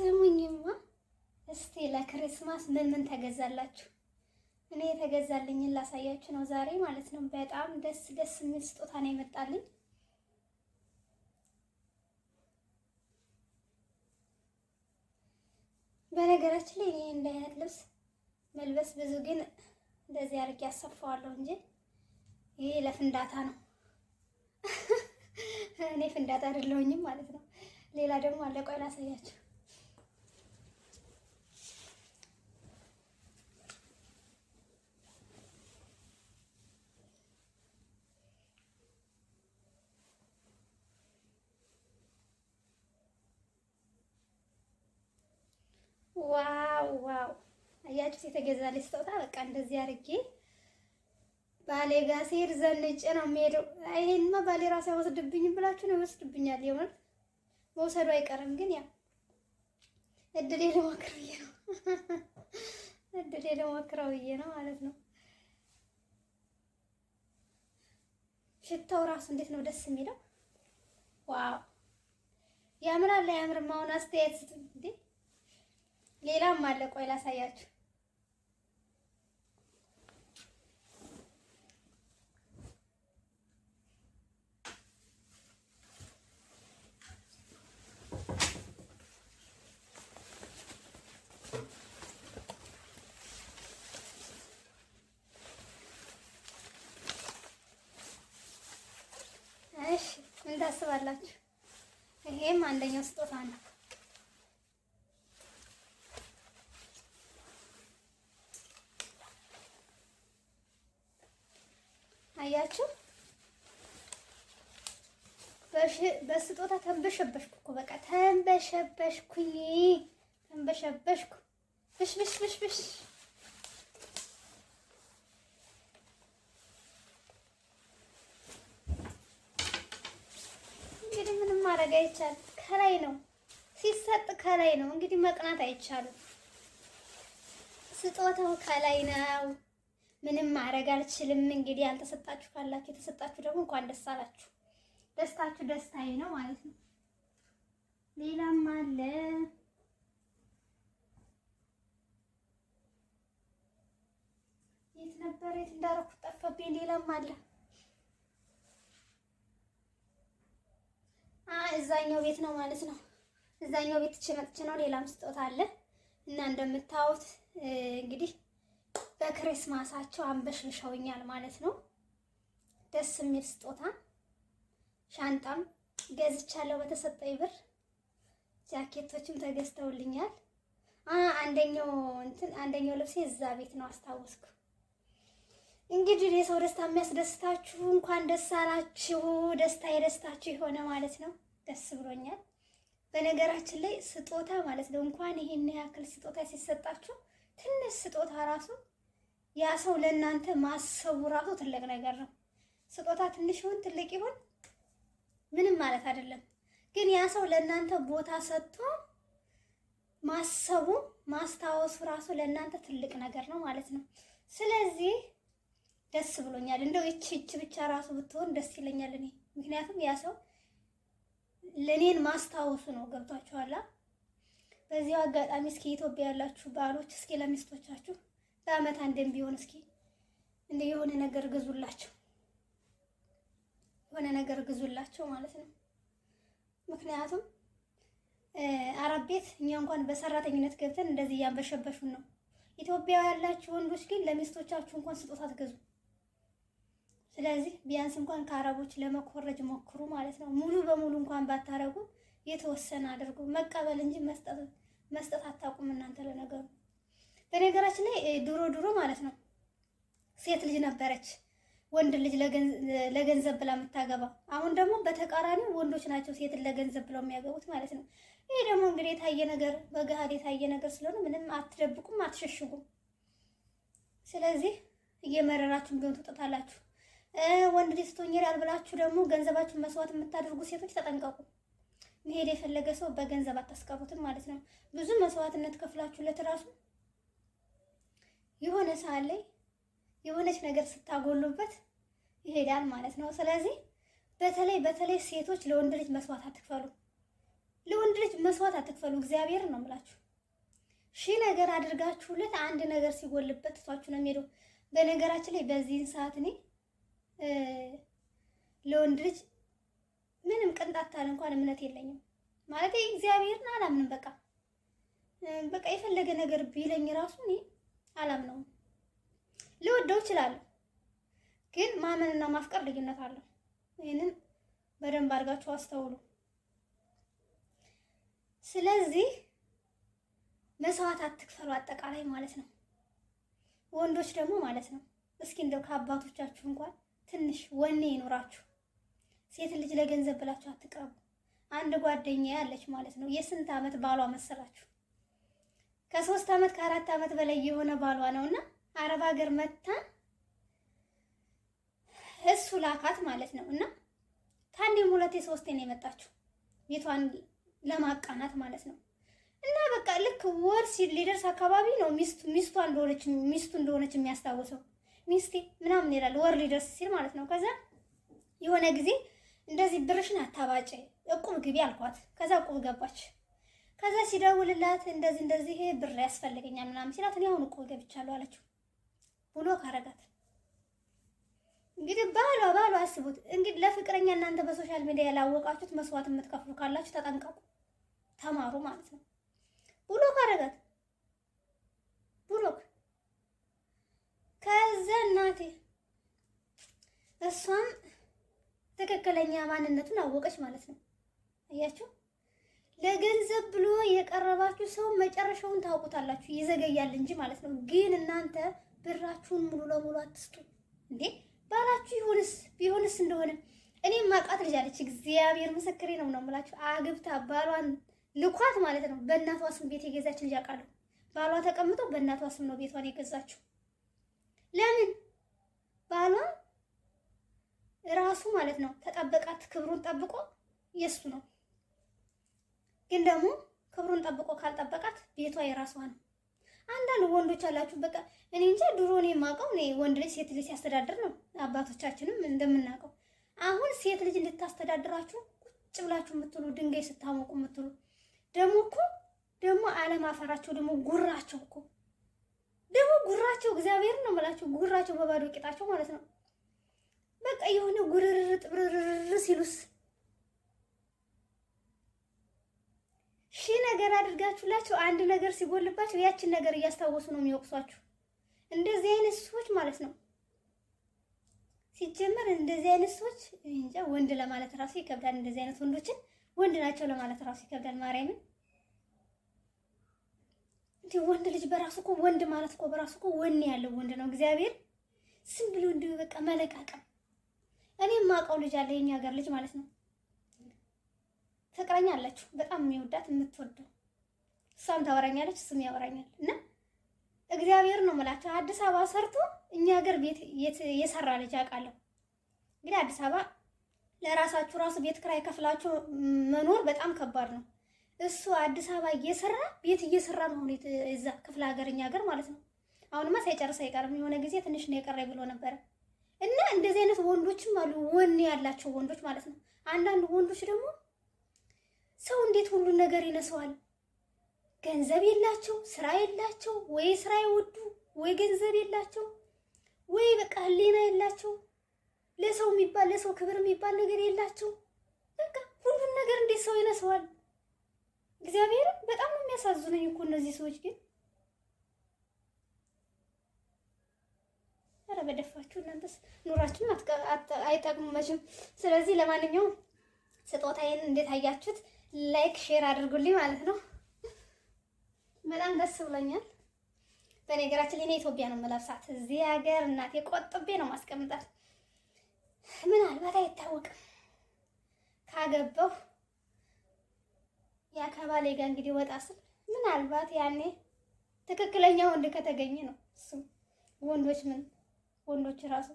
ስሙኝማ እስቲ ለክሪስማስ ምን ምን ተገዛላችሁ? እኔ የተገዛልኝን ላሳያችሁ ነው ዛሬ ማለት ነው። በጣም ደስ የሚል ስጦታ ነው የመጣልኝ። በነገራችን ላይ እኔ እንደ አይነት ልብስ መልበስ ብዙ ግን እንደዚህ አድርጌ ያሰፋዋለሁ እንጂ ይሄ ለፍንዳታ ነው። እኔ ፍንዳታ አይደለሁኝም ማለት ነው። ሌላ ደግሞ አለ፣ ቆይ ላሳያችሁ። ዋው ዋው! አያችሁት? የተገዛልኝ ስጦታ በቃ እንደዚህ አድርጌ ባሌ ጋር ስሄድ ዘንጬ ነው የምሄደው። ይሄንማ ባሌ ራሱ አይወስድብኝም ብላችሁ ነው ይወስድብኛል። የምር መውሰዱ አይቀርም፣ ግን ያ እድሌ ልሞክር ብዬ ነው እድሌ ልሞክረው ብዬ ነው ማለት ነው። ሽታው ራሱ እንዴት ነው ደስ የሚለው! ዋው! ያምራል አያምርም? አሁን አስተያየት ስጡ እንዴ! ሌላም አለ፣ ቆይ ላሳያችሁ። እሺ ምን ታስባላችሁ? ይሄም አንደኛው ስጦታ ነው። አያችሁ? በስጦታ ተንበሸበሽኩ እኮ በቃ ተንበሸበሽኩኝ። ብሽ እንግዲህ ምንም ማድረግ አይቻልም። ከላይ ነው ሲሰጥ፣ ከላይ ነው እንግዲህ መቅናት አይቻልም። ስጦታው ከላይ ነው። ምንም ማድረግ አልችልም። እንግዲህ ያልተሰጣችሁ ካላችሁ፣ የተሰጣችሁ ደግሞ እንኳን ደስ አላችሁ። ደስታችሁ ደስታዬ ነው ማለት ነው። ሌላም አለ። የት ነበር? የት እንዳደረኩት ጠፋብኝ። ሌላም አለ። እዛኛው ቤት ነው ማለት ነው። እዛኛው ቤት መጥቼ ነው። ሌላም ስጦታ አለ እና እንደምታዩት እንግዲህ በክሪስማሳቸው አንበሽብሸውኛል ማለት ነው። ደስ የሚል ስጦታ። ሻንጣም ገዝቻለሁ በተሰጠኝ ብር። ጃኬቶችም ተገዝተውልኛል። አንደኛው ልብሴ እዛ ቤት ነው፣ አስታወስኩ። እንግዲህ የሰው ደስታ የሚያስደስታችሁ እንኳን ደስ አላችሁ። ደስታ የደስታችሁ የሆነ ማለት ነው። ደስ ብሎኛል። በነገራችን ላይ ስጦታ ማለት ነው እንኳን ይሄን ያክል ስጦታ ሲሰጣችሁ ትንሽ ስጦታ ራሱ ያ ሰው ለእናንተ ማሰቡ ራሱ ትልቅ ነገር ነው። ስጦታ ትንሽ ይሁን ትልቅ ይሁን ምንም ማለት አይደለም፣ ግን ያ ሰው ለእናንተ ቦታ ሰጥቶ ማሰቡ ማስታወሱ ራሱ ለእናንተ ትልቅ ነገር ነው ማለት ነው። ስለዚህ ደስ ብሎኛል። እንደው እቺ ብቻ ራሱ ብትሆን ደስ ይለኛል እኔ። ምክንያቱም ያ ሰው ለኔን ማስታወሱ ነው። ገብቷችኋል? በዚሁ አጋጣሚ እስኪ ኢትዮጵያ ያላችሁ ባሎች እስኪ ለሚስቶቻችሁ በአመት አንድም ቢሆን እስኪ እንደ የሆነ ነገር ግዙላቸው፣ የሆነ ነገር ግዙላቸው ማለት ነው። ምክንያቱም አረብ ቤት እኛ እንኳን በሰራተኝነት ገብተን እንደዚህ እያንበሸበሹን ነው። ኢትዮጵያ ያላችሁ ወንዶች ግን ለሚስቶቻችሁ እንኳን ስጦታ ትገዙ። ስለዚህ ቢያንስ እንኳን ከአረቦች ለመኮረጅ ሞክሩ ማለት ነው። ሙሉ በሙሉ እንኳን ባታረጉ የተወሰነ አድርጉ። መቀበል እንጂ መስጠት አታውቁም እናንተ። ለነገሩ በነገራችን ላይ ድሮ ማለት ነው ሴት ልጅ ነበረች ወንድ ልጅ ለገንዘብ ብላ የምታገባ። አሁን ደግሞ በተቃራኒው ወንዶች ናቸው ሴትን ለገንዘብ ብለው የሚያገቡት ማለት ነው። ይሄ ደግሞ እንግዲህ የታየ ነገር፣ በገሃድ የታየ ነገር ስለሆነ ምንም አትደብቁም፣ አትሸሽጉም። ስለዚህ እየመረራችሁ ቢሆን ትጠጣላችሁ። ወንድ ልጅ ስትሆኚራል ብላችሁ ደግሞ ገንዘባችሁን መስዋዕት የምታደርጉ ሴቶች ተጠንቀቁ። መሄድ የፈለገ ሰው በገንዘብ አታስቀሩትም ማለት ነው። ብዙ መስዋዕትነት ከፍላችሁለት ራሱ የሆነ ሰዓት ላይ የሆነች ነገር ስታጎሉበት ይሄዳል ማለት ነው። ስለዚህ በተለይ ሴቶች ለወንድ ልጅ መስዋዕት አትክፈሉ። ለወንድ ልጅ መስዋዕት አትክፈሉ። እግዚአብሔር ነው የምላችሁ። ሺህ ነገር አድርጋችሁለት አንድ ነገር ሲጎልበት ትቷችሁ ነው የሚሄደው። በነገራችን ላይ በዚህን ሰዓት እኔ ለወንድ ልጅ ምንም ቅንጣት ታህል እንኳን እምነት የለኝም ማለት እግዚአብሔርን አላምንም። በቃ የፈለገ ነገር ቢለኝ ራሱ እኔ አላምነውም። ልወደው እችላለሁ፣ ግን ማመንና ማፍቀር ልዩነት አለው። ይሄንን በደንብ አድርጋችሁ አስተውሉ። ስለዚህ መስዋዕት አትክፈሉ አጠቃላይ ማለት ነው። ወንዶች ደግሞ ማለት ነው እስኪ እንደው ከአባቶቻችሁ እንኳን ትንሽ ወኔ ይኖራችሁ። ሴት ልጅ ለገንዘብ ብላችሁ አትቅረቡ። አንድ ጓደኛ ያለች ማለት ነው የስንት ዓመት ባሏ መሰላችሁ? ከ3 ዓመት ከ4 ዓመት በላይ የሆነ ባሏ ነውና አረብ ሀገር መታ እሱ ላካት ማለት ነው። እና ታንዴም ሁለቴ ሶስቴ ነው የመጣችው ቤቷን ለማቃናት ማለት ነው። እና በቃ ልክ ወር ሲል ሊደርስ አካባቢ ነው ሚስቱ እንደሆነች የሚያስታውሰው። ሚስቴ ምናምን ይላል ወር ሊደርስ ሲል ማለት ነው። ከዛ የሆነ ጊዜ እንደዚህ ብርሽን አታባጭ እቁብ ግቢ አልኳት። ከዛ እቁብ ገባች። ከዛ ሲደውልላት እንደዚህ ብር ያስፈልገኛል ምናምን ሲላት እኔ አሁን እቁብ ገብቻለሁ አለችው። ብሎ ካረጋት እንግዲህ ባሏ አስቡት እንግዲህ ለፍቅረኛ እናንተ በሶሻል ሚዲያ ያላወቃችሁት መስዋዕት የምትከፍሉ ካላችሁ ተጠንቀቁ፣ ተማሩ ማለት ነው። ብሎ ካረጋት ከዛ እናቴ እሷም ትክክለኛ ማንነቱን አወቀች ማለት ነው። አያችሁ፣ ለገንዘብ ብሎ የቀረባችሁ ሰው መጨረሻውን ታውቁታላችሁ፣ ይዘገያል እንጂ ማለት ነው። ግን እናንተ ብራችሁን ሙሉ ለሙሉ አትስጡ እንዴ። ባላችሁ ቢሆንስ እንደሆነ እኔ ማቃት ልጅ አለች፣ እግዚአብሔር ምስክሬ ነው የምላችሁ። አግብታ ባሏን ልኳት ማለት ነው። በእናቷ ስም ቤት የገዛች ልጅ አውቃለሁ። ባሏ ተቀምጦ በእናቷ ስም ነው ቤቷን የገዛችው። ለምን? ባሏ ራሱ ማለት ነው ተጠበቃት፣ ክብሩን ጠብቆ የሱ ነው። ግን ደግሞ ክብሩን ጠብቆ ካልጠበቃት ቤቷ የራሷ ነው። አንዳንድ ወንዶች አላችሁ በቃ እኔ እንጃ፣ ድሮ እኔ የማውቀው ወንድ ልጅ ሴት ልጅ ሲያስተዳድር ነው፣ አባቶቻችንም እንደምናውቀው። አሁን ሴት ልጅ እንድታስተዳድራችሁ ቁጭ ብላችሁ የምትሉ ድንጋይ ስታሞቁ የምትሉ ደግሞ አለማፈራቸው ደግሞ ጉራቸው እግዚአብሔርን ነው የምላችሁ፣ ጉራቸው በባዶ ቂጣቸው ማለት ነው። በቃ የሆነ ጉርር ጥብርር ሲሉስ ሺህ ነገር አድርጋችሁላችሁ አንድ ነገር ሲጎልባችሁ ያችን ነገር እያስታወሱ ነው የሚወቅሷችሁ። እንደዚህ አይነት ሰዎች ማለት ነው። ሲጀመር እንደዚህ አይነት ሰዎች እንጃ ወንድ ለማለት ራሱ ይከብዳል። እንደዚህ አይነት ወንዶችን ወንድ ናቸው ለማለት ራሱ ይከብዳል። ማርያምን እንዴ! ወንድ ልጅ በራሱ እኮ ወንድ ማለት እኮ በራሱ እኮ ወኔ ያለው ወንድ ነው። እግዚአብሔር ዝም ብሎ እንዲሁ በቃ መለቃቀም። እኔ የማውቀው ልጅ አለ፣ የኛ ሀገር ልጅ ማለት ነው። ፍቅረኛ አለችው በጣም የሚወዳት የምትወደው። እሷም ታወራኛለች እሱም ያወራኛል። እና እግዚአብሔር ነው የምላቸው አዲስ አበባ ሰርቶ እኛ ሀገር ቤት የሰራ ልጅ አውቃለሁ። እንግዲህ አዲስ አበባ ለራሳችሁ ራሱ ቤት ክራይ ከፍላችሁ መኖር በጣም ከባድ ነው። እሱ አዲስ አበባ ቤት እየሰራ ነው እዛ ክፍለ ሀገርኛ ሀገር ማለት ነው። አሁንማ ሳይጨርስ አይቀርም፣ የሆነ ጊዜ ትንሽ ነው የቀረኝ ብሎ ነበረ። እና እንደዚህ አይነት ወንዶችም አሉ፣ ወኔ ያላቸው ወንዶች ማለት ነው። አንዳንድ ወንዶች ደግሞ ሰው እንዴት ሁሉን ነገር ይነሰዋል? ገንዘብ የላቸው፣ ስራ የላቸው፣ ወይ ስራ ይወዱ፣ ወይ ገንዘብ የላቸው፣ ወይ በቃ ህሊና የላቸው፣ ለሰው ክብር የሚባል ነገር የላቸው። በቃ ሁሉን ነገር እንዴት ሰው ይነሰዋል? እግዚአብሔር በጣም ነው የሚያሳዝኑኝ እኮ እነዚህ ሰዎች። ግን ኧረ በደፋችሁ እናንተስ ኑራችሁን አይጠቅሙም መቼም። ስለዚህ ለማንኛውም ስጦታዬን እንዴት አያችሁት? ላይክ ሼር አድርጉልኝ ማለት ነው። በጣም ደስ ብሎኛል። በነገራችን ላይ እኔ ኢትዮጵያ ነው የምለብሳት፣ እዚህ ሀገር እናቴ ቆጥቤ ነው ማስቀምጣት። ምናልባት አይታወቅም ካገባሁ ያ ከባሌ ጋር እንግዲህ ወጣ ስል ምናልባት ያኔ ትክክለኛ ወንድ ከተገኘ ነው እሱ። ወንዶች ራሱ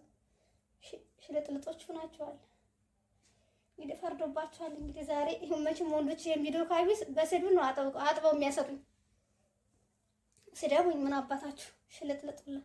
ሽልጥልጦች ሆናቸዋል። እንግዲህ ፈርዶባቸዋል። እንግዲህ ዛሬ መቼም ወንዶች የሚዶ ካቢስ በስድብ ነው አጥበው የሚያሰጡኝ። ስደቡኝ ምን አባታችሁ ሽልጥልጥላ